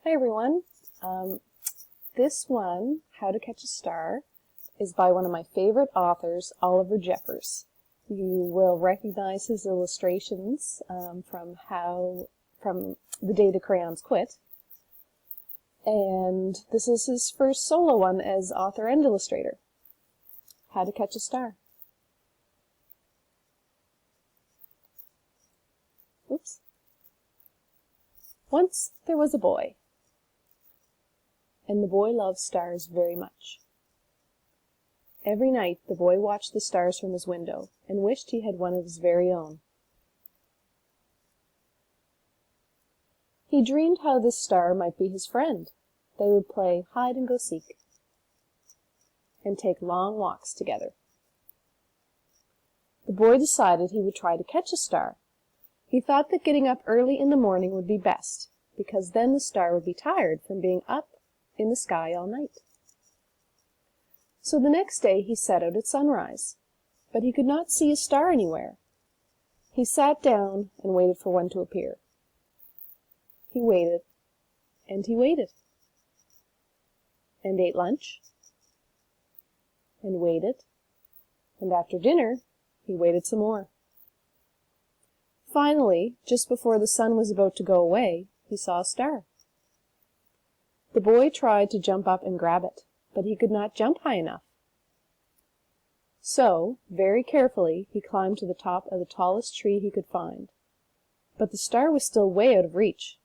Hi everyone. This one, How to Catch a Star, is by one of my favorite authors, Oliver Jeffers. You will recognize his illustrations from The Day the Crayons Quit. And this is his first solo one as author and illustrator. How to Catch a Star. Oops. Once there was a boy, and the boy loved stars very much. Every night the boy watched the stars from his window and wished he had one of his very own. He dreamed how this star might be his friend. They would play hide-and-go-seek and take long walks together. The boy decided he would try to catch a star. He thought that getting up early in the morning would be best, because then the star would be tired from being up in the sky all night. So the next day he set out at sunrise, but he could not see a star anywhere. He sat down and waited for one to appear. He waited, and he waited, and ate lunch, and waited, and after dinner he waited some more. Finally, just before the sun was about to go away, he saw a star. The boy tried to jump up and grab it, but he could not jump high enough. So, very carefully, he climbed to the top of the tallest tree he could find. But the star was still way out of reach.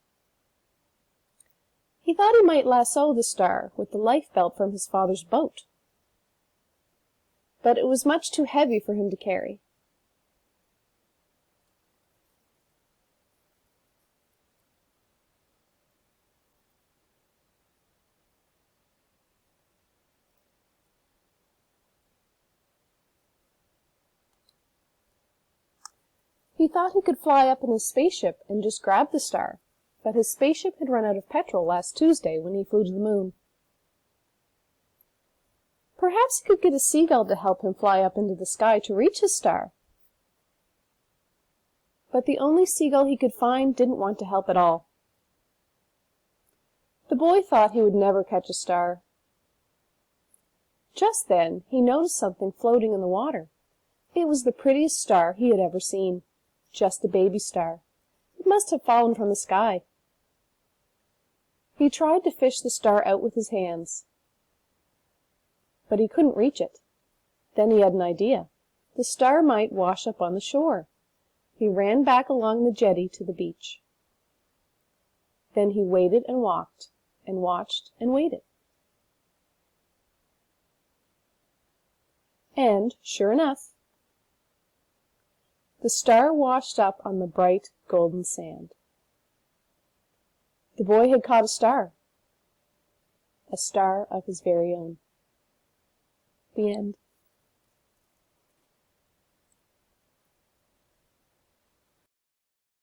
He thought he might lasso the star with the life belt from his father's boat. But it was much too heavy for him to carry. He thought he could fly up in his spaceship and just grab the star, but his spaceship had run out of petrol last Tuesday when he flew to the moon. Perhaps he could get a seagull to help him fly up into the sky to reach his star. But the only seagull he could find didn't want to help at all. The boy thought he would never catch a star. Just then he noticed something floating in the water. It was the prettiest star he had ever seen. Just a baby star. It must have fallen from the sky. He tried to fish the star out with his hands, but he couldn't reach it. Then he had an idea. The star might wash up on the shore. He ran back along the jetty to the beach. Then he waited and walked, and watched and waited. And, sure enough, the star washed up on the bright golden sand. The boy had caught a star of his very own. The end.